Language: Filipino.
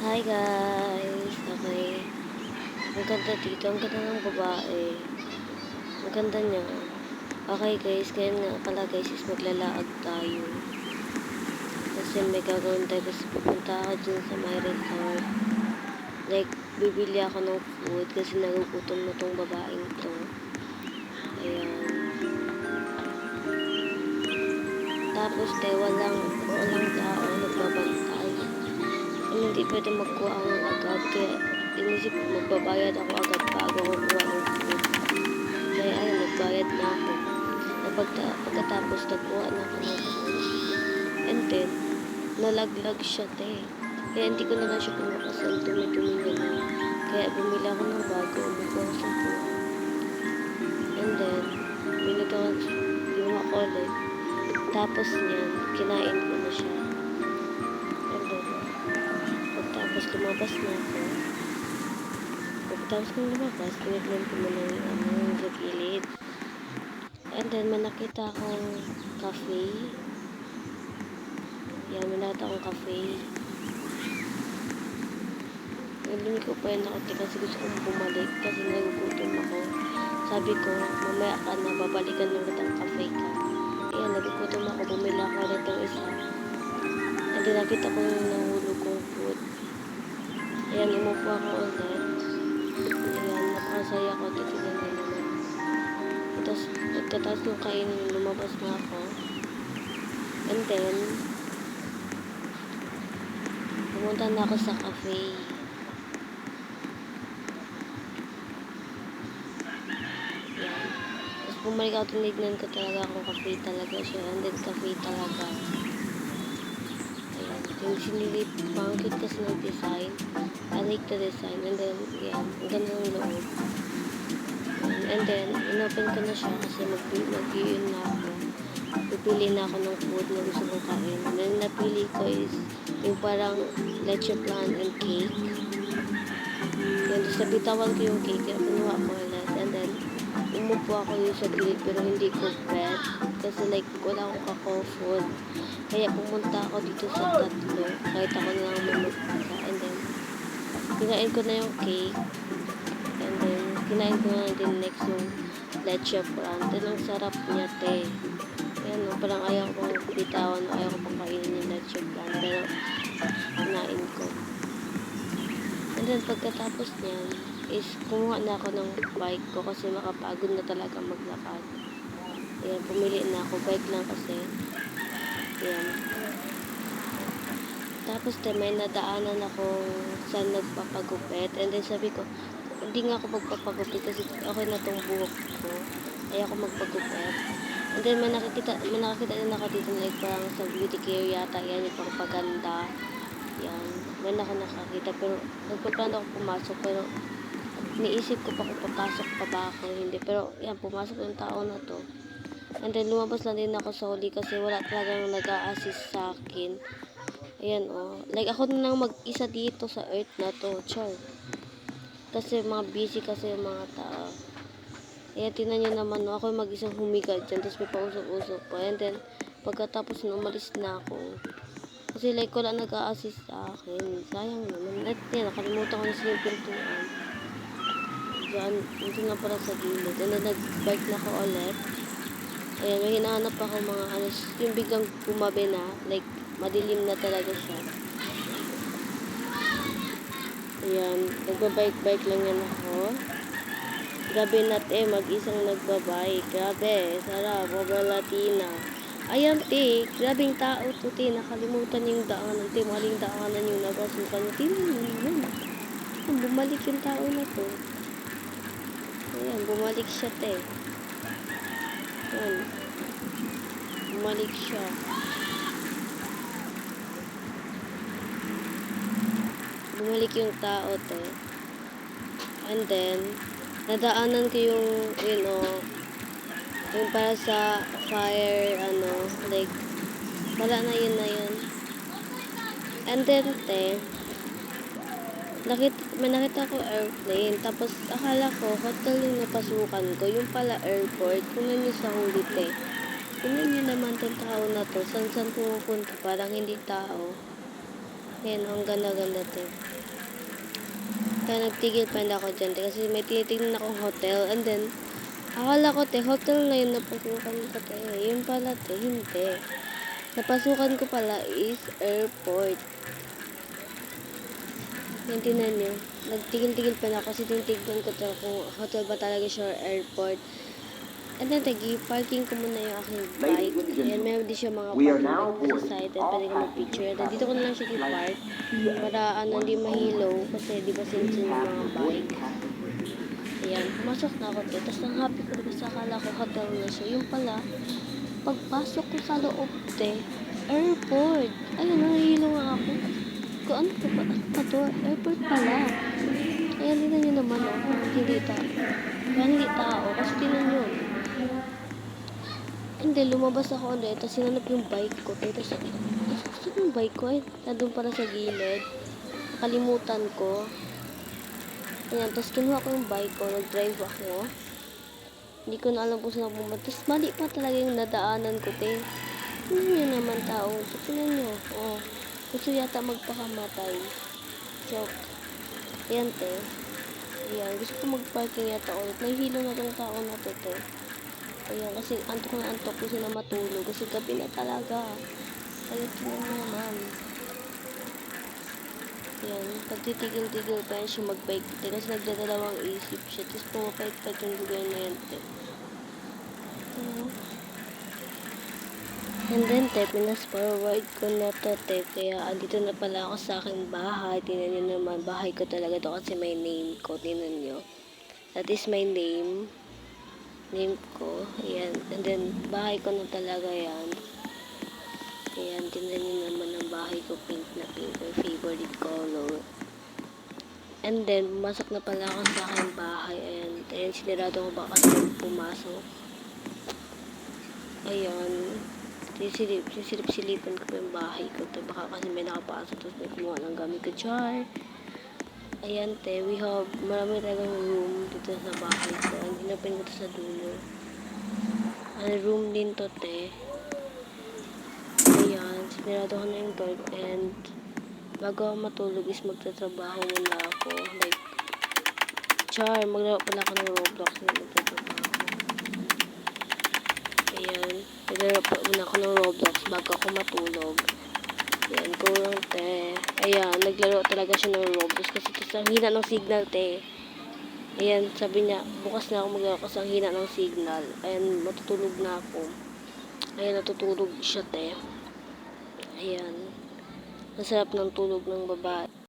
Hi guys! Okay. Ang ganda dito. Ang ganda ng babae. Ang ganda niya. Okay guys, ngayon nga pala guys is maglalaag tayo. Kasi may gagawin tayo. Tapos pupunta ako dun sa my resort. Like, bibili ako ng food kasi nagugutom na tong babaeng to. Ayan. Tapos walang tao nagbabantay. Hindi pwede magkuha ng agad. Kaya inisip ko magbabayad ako agad bago ko kuha ng food. Kaya ayun, nagbayad na ako. Pagkatapos nagkuha na ako ng food. And then, nalaglag siya te. Kaya hindi ko na lang siya pinapasal. Dumi-dumi na. Kaya bumili ako ng bago. Umukuha ko sa food. And then, binagawa yung ako ulit. Tapos niyan, kinain ko na siya. And then, pagtapos lumabas na ako. Pagkatapos kong lumabas, tinignan ko muna yung sa gilid. And then, may nakita akong cafe. Yan, may nakita akong cafe. Hindi ko pa yun nakita kasi gusto kong bumalik kasi nagugutom ako. Sabi ko, mamaya ka na, babalikan yung kitang cafe ka. Ayan, nagugutom ako, bumili ako ulit ng isa. And then, nakita ko yung nahulog kong food. Ayan, umupo ako ulit. Ayan, napakasaya ko. Titigan na naman. Tapos, pagkatapos nung kainin, lumabas na ako. And then, pumunta na ako sa cafe. Ayan. Tapos, bumalik ako, tinignan ko talaga kung cafe talaga siya. And then, cafe talaga. Ayan. Yung sinilip, pang cute kasi ng design. I like the design. And then, ayan, ang ganda ng loob. And then, inopen ko na siya kasi mag-iyon na ako. Pipili na ako ng food na gusto kong kain. And then, napili ko is yung parang leche flan and cake. Yan, sa bitawan ko yung cake. Kaya pinuha ko ulit. And then, umupo ako yung sa gilid pero hindi ko bet. Kasi like, wala akong kako-food. Kaya pumunta ako dito sa tatlo. Kahit ako na lang mamagpasa. And then, kinain ko na yung cake. And then, kinain ko na din next yung leche flan. Then, ang sarap niya, te. Ayan, no, parang ayaw ko bitawan. Ayaw ko pang kainin yung leche flan. Pero, kinain ko. And then, pagkatapos niyan, is kumuha na ako ng bike ko kasi makapagod na talaga maglakad. Ayan, pumili na ako. Bike lang kasi. Ayan. Tapos, may nadaanan akong saan nagpapagupit. And then, sabi ko, hindi nga ako magpapagupit kasi okay na tong buhok ko. Ayaw ko magpagupit. And then, may nakakita din ako dito like parang sa beauty care yata. Yan, yung pagpaganda. Yan. May nakakita. Pero, nagpaplano ako pumasok. Pero, niisip ko pa kung papasok pa ba ako. Hindi. Pero, yan, pumasok yung tao na to. And then, lumabas lang din ako sa huli kasi wala talagang nag-a-assist sa akin. Ayan, oh. Like, ako na lang mag-isa dito sa earth na to. Char. Kasi, mga busy kasi yung mga tao. Ayan, tinan nyo naman, no? Ako yung mag-isang humiga dyan. Tapos, may pausok-usok pa. And then, pagkatapos, umalis na ako. Kasi, like, wala nag-a-assist sa akin. Sayang naman. At, yan, nakalimutan ko na sila yung pintuan. Diyan, dito na pala sa gilid. And then, nag-bike na ako ulit. Ayan, may hinahanap ako mga ano, yung biglang kumabi na, like, madilim na talaga siya. Ayan, nagbabike-bike lang yan ako. Grabe na mag-isang nagbabike. Grabe, sarap, over Latina. Ayan, te, grabing tao to, te, nakalimutan yung daanan, te, maling daanan yung nagasukan niya. Tingnan mo naman. Bumalik yung tao na to. Ayan, bumalik siya, te. Ayan. Bumalik siya. Bumalik yung tao, te. And then, nadaanan ko yung, yung para sa fire, like, wala na yun na yun. And then, te, may nakita ko airplane, tapos akala ko, hotel yung napasukan ko, yung pala airport, kunan nyo sa huli, te. Kunan nyo naman tong tao na to, san pumupunta, parang hindi tao. Ayan, ang ganda-ganda, te. Kaya nagtigil pa rin ako dyan, te. Kasi may tinitignan akong hotel. And then, akala ko, te, hotel na yun napasukan ko, te. Yun pala, te. Hindi. Napasukan ko pala is airport. Yung tinan nyo. Nagtigil-tigil pa na ako kasi tinitignan ko to kung hotel ba talaga siya or airport. And then, parking ko muna yung aking bike. Ayan, meron din siya mga parking dito sa side. At pwede ko mag-picture. And dito ko na lang siya i-park. Para hindi mahilaw. Kasi di ba sinsin yung mga bike. Ayan, pumasok na ako dito. Tapos ang happy ko kasi akala ko hotel na siya. Yung pala, pagpasok ko sa loob, te, airport. Ayun, nahihilo nga ako. Kung ano pa ba? Ito, airport pala. Ayan, tingnan nyo naman, hindi tao. Kaya hindi tao. Kasi tingnan nyo. Hindi, lumabas ako ulit. Tapos sinanap yung bike ko. Tapos, saan yung bike ko? Ay, nandun pala sa gilid. Nakalimutan ko. Ayan, tapos kinuha ko yung bike ko. Nag-drive ako. Hindi ko na alam kung saan ako pumunta. Tapos mali pa talaga yung nadaanan ko, te. Tingnan nyo naman tao. Tingnan nyo. Oh, gusto yata magpakamatay. Joke. Ayan, te. Ayan, gusto ko mag-parking yata ulit. Nahihilo na tong tao na to, te. Ayan, kasi antok na antok ko na matulog. Kasi gabi na talaga. Kaya tingnan mo naman. Ayan, pagtitigil-tigil pa yan siya mag-bike, te. Kasi nagdadalawang isip siya. Tapos pumapait-pait yung lugar na yan, te. And then, te, pinas-forward ko na to, te. Kaya, andito na pala ako sa aking bahay. Tingnan nyo naman, bahay ko talaga to kasi may name ko. Tingnan nyo. That is my name. Name ko. Ayan. And then, bahay ko na talaga yan. Ayan, tingnan nyo naman ang bahay ko. Pink na pink. My favorite color. And then, pumasok na pala ako sa aking bahay. Ayan, sinirado ko ba kasi pumasok. Ayan. Sisilip-silipan ko yung bahay ko. Te, baka kasi may nakapasok. Tapos may kumuha ng gamit ko. Char! Ayan, te. We have marami talagang room dito sa bahay ko. Ang hinapin ko to sa dulo. Ang room din to, te. Ayan. Sinirado ko na yung door. And bago ako matulog is magtatrabaho muna ako. Like, char! Maglaro pala ako ng Roblox na magtatrabaho. Ayan. Naglaro pa muna ako ng Roblox bago ako matulog. Ayan, kurang, te. Ayan, naglaro talaga siya ng Roblox kasi ang hina ng signal, te. Ayan, sabi niya, bukas na ako maglaro kasi ang hina ng signal. Ayan, matutulog na ako. Ayan, natutulog siya, te. Ayan. Ang sarap ng tulog ng babae.